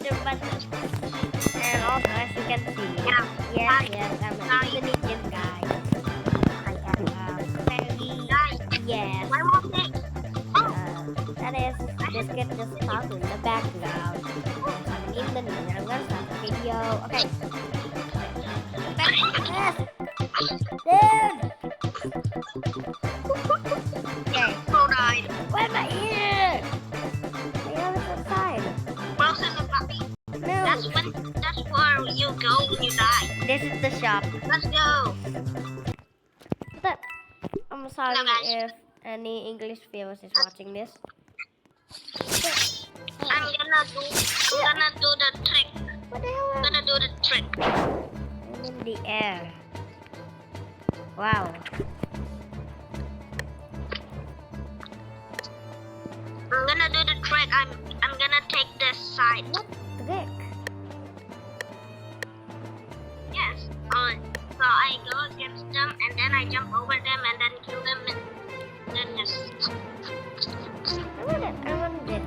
the button. And also, as you can see, yes, I'm an Indonesian guy. I am very, yes. That is, Biscuit just talking in the background. I'm an Indonesian. I'm gonna start the video. Okay. Yes. Dude. Okay. Where's my ear? The other outside. No. That's where you go when you die. This is the shop. Let's go. But I'm sorry No, guys. if any English viewers is watching this. I'm gonna do the trick. What the hell? I'm gonna do the trick. I'm in the air. Wow. I'm gonna do the trick. I'm gonna take this side. What the heck? Yes. So I go against them and then I jump over them and then kill them and then just. I want this.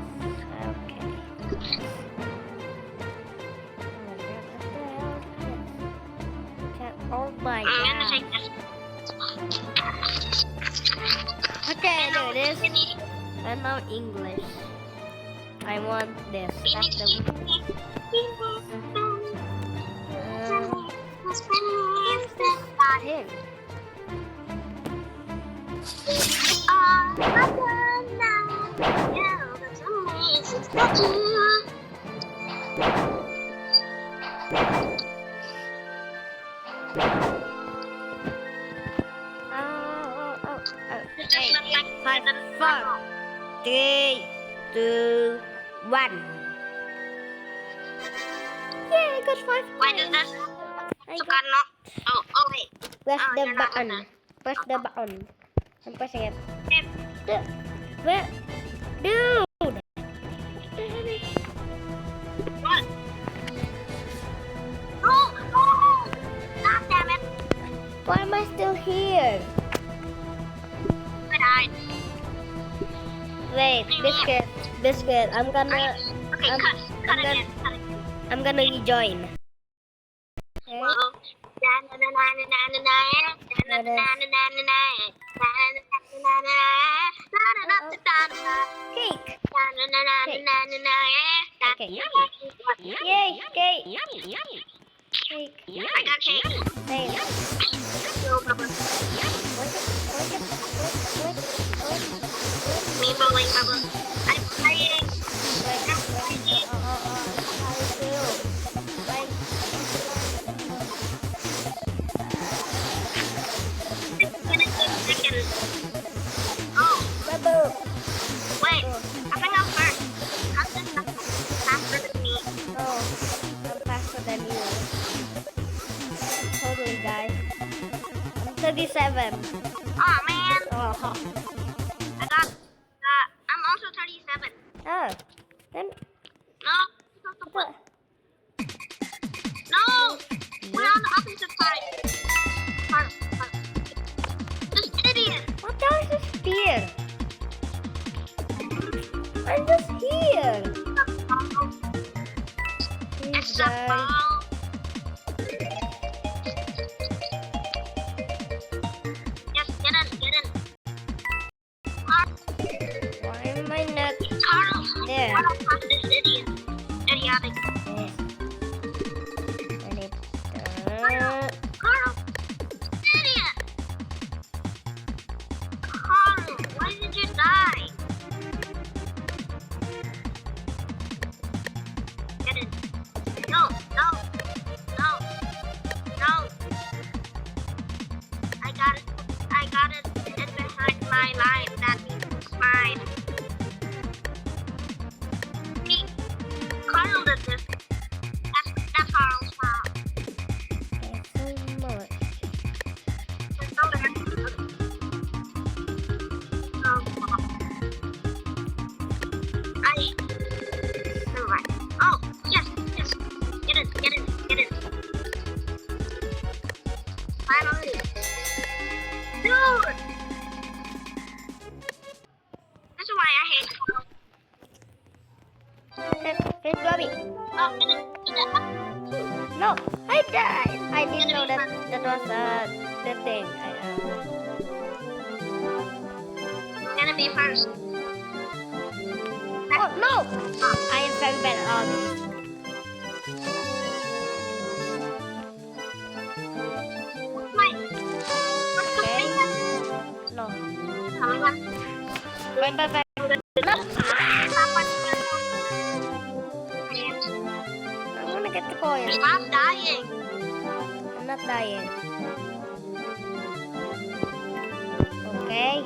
Okay. Oh my I'm gonna god. take this. Okay, I do this. And now English. I want this. That's the thing. Okay. 5, 4, 3, 2, 1. Yay, I got 5 Why does that I suka got no? Oh wait. press the you're not button. gonna. Press the button. I'm pressing it. If Where? Dude! what? No! God damn it! Why am I still here? I died. Wait, biscuit. I'm gonna, Okay, I'm cut gonna- again. Cut again. I'm gonna rejoin. Okay. Whoa. Cake. Okay. Yay, cake. Cake. I got cake. Thanks. Me bowling bubble. I'm playing. Oh, Bubble. wait. I think I'm first. How can you faster than me? Oh, I'm faster than you. Totally, guys. I'm 37. Oh man. Oh, I got. I'm also 37. oh. Then No. No. We're on the opposite side. This idiot. what the hell is this spear? I'm just here. Please, It's a guys. ball. Yes, get in. Why am I not Carl. there? Carl, fuck this idiot. Idiotic. Yes. I need, Carl. Idiot. Carl, why did you die? Get in. No. Oh, No, I died. I didn't know that that was the thing. gonna be first. Oh no! I am very bad at all this. Wait. What's the Okay. thing? No. Come on. Bye bye bye. No. I wanna get the coin. Stop dying. I'm not dying. Okay.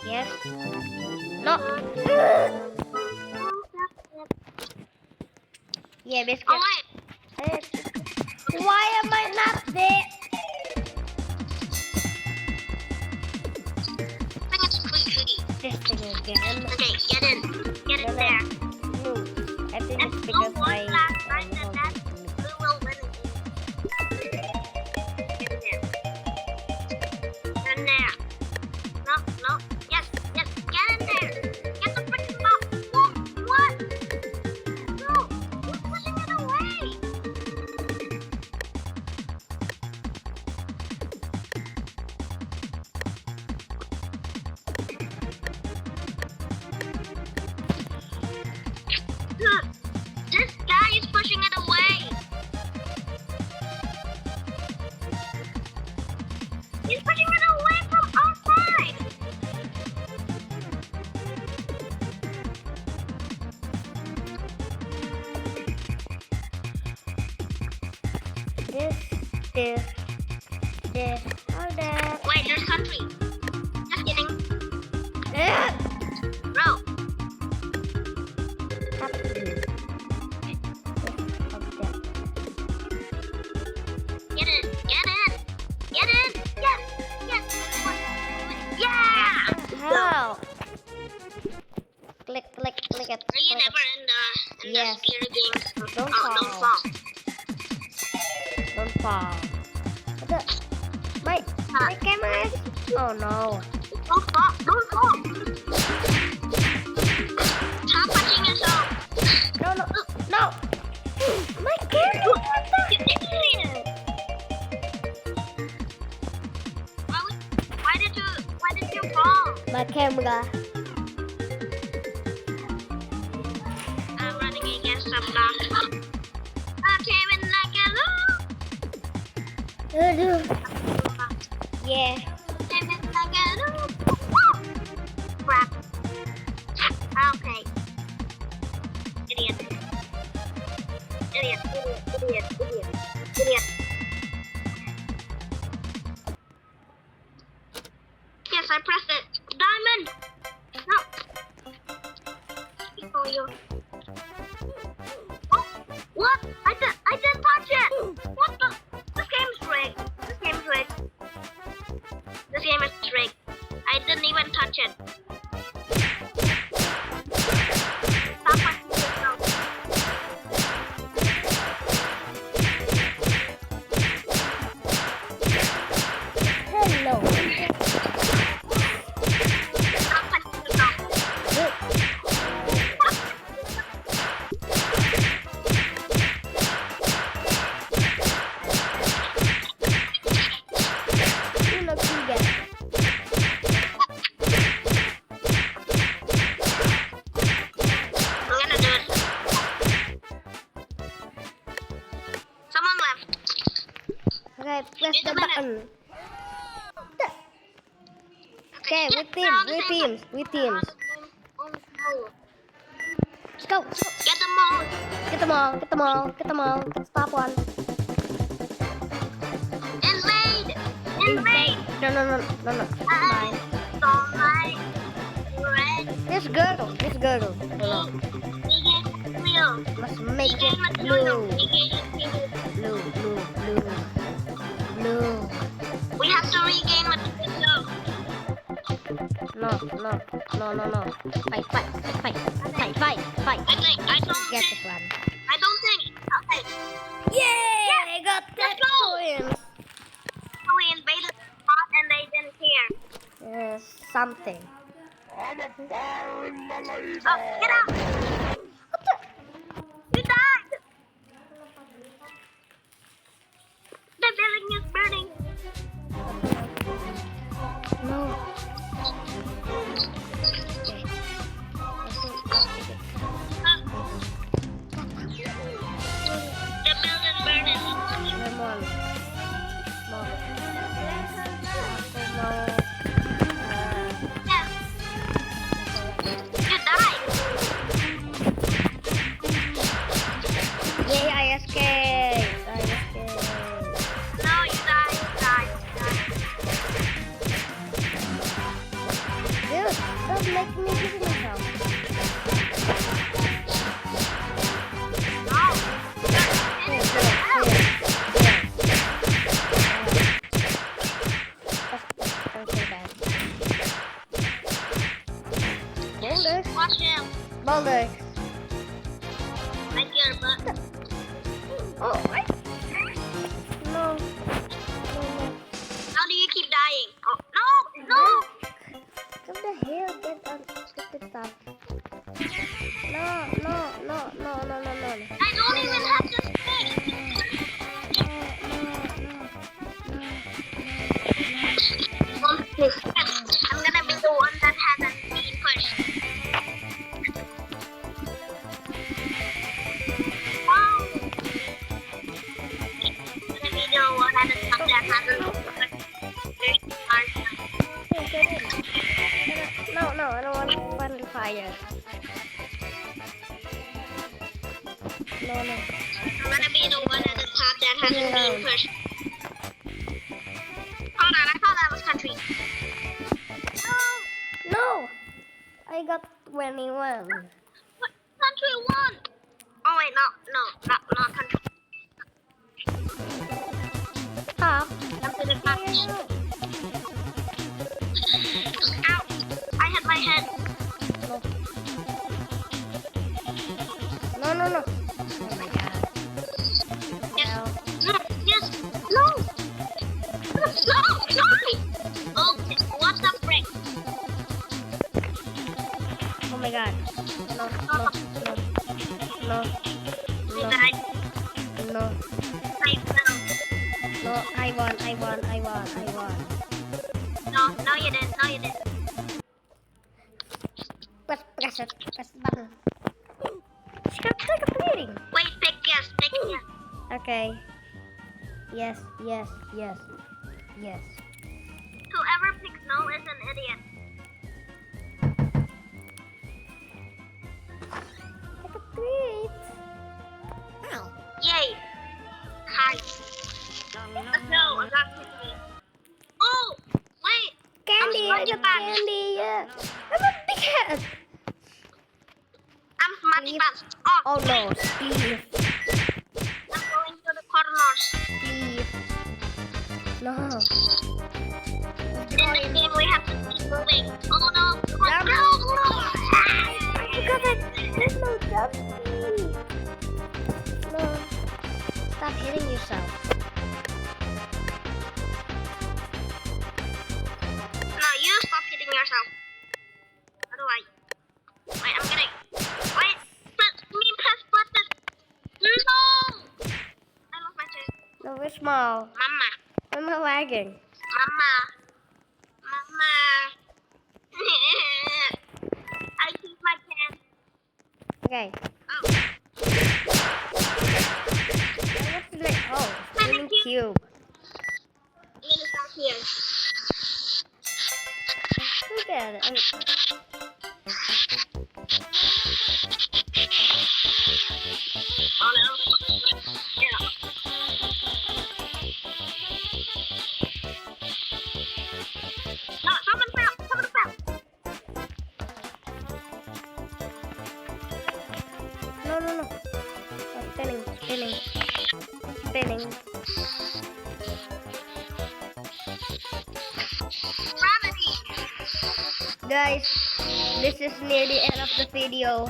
Yes. No. Yeah, biscuit. Oh wait. Why am I not there? I think it's crazy. This thing again. Okay, get in. Get in there. No. I think If it's no because one I. last time said that, we will win it. Get in there. In there. No, no. Yes, yes. Get in there. Get the freaking box. What? No. You're pushing it away. Look, this guy is pushing it away. He's pushing it away from our side. This, all that. Wait, there's country. Just kidding. Bro, Up to you. Of that. get in. Get in. Get in. Yes. Yes. Yeah. How? Click it. Are you never in the Yes. scary games? Don't oh, don't fall. fall. Don't fall. What the? My camera is. Oh no. Don't fall. Don't fall. Stop touching yourself. No. My camera. What the? You idiot. Why did you fall? My camera. I'm running against some block. Okay, when I get Yeah. Crap. Okay. Idiot. Yes, I pressed it. Diamond! No. Oh, you. Oh, what? I didn't touch it! What the? This game is rigged. This game is rigged. I didn't even touch it. Stop touching yourself. Hello. Stop touching yourself. You look good. I'm gonna do it. Someone left. Okay, press Wait the a minute. button. Okay, we teams. Let's go. Get them all. Get them all. Let's stop one. Invade. No. Bye. Don't like red. This girdle. No. We get real. Must We make get it blue. blue. We have to regain material. No. Fight. I don't Get think. this one. Okay. Yeah, I got that let's go. coin. So we invaded the spot and they didn't care. Something. Oh, get out. What the? I don't even have to speak. Please. I'm gonna be the one that hasn't been pushed. Wow. I'm gonna be the one that hasn't been pushed. No, I don't want friendly fire. No. I'm gonna be the one at the top that hasn't been pushed. Hold on, I thought that was country. No! I got 21. What? Country won! Oh wait, not country. Top. Jump to the top. Ow! I hit my head. No. Oh my god. Yes. No! Okay, what's the frick? Oh my god. No. I died. No. I fell. No, I won. No, you didn't. Press the button. Stop completing. Wait, pick yes. Okay. Yes. Whoever picks no is an idiot. I complete. Yay! Hi. No, I'm not picking it. Oh, wait. Candy, I got candy. Yeah. I'm a big head. I'm smarty pants. Oh, Oh no, Steve. I'm going to the corners. Steve. No. In this game, we have to keep moving. Oh no! Jump. No! Because there's no jump speed. No. Stop hitting yourself. No, you stop hitting yourself. How do I? Wait, I'm gonna. Wait, press button. No! I lost my chest. No, we're small. Mama. I'm not lagging. Mama. I keep my pen. Okay. Oh. What's the next? Oh, spinning cube. I'm gonna stop here. Look at it. Oh no. Yeah. No, someone fell. No. Oh, spinning. Gravity. Guys, this is near the end of the video.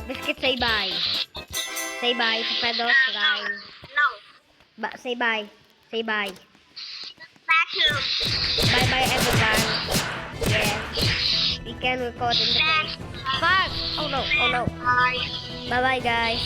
Biscuit, say bye. Say bye to Pedro. No. Say bye. Vacuum. Bye everyone. Yeah. We can record in the next. Fuck! Oh no. Bye. Bye guys.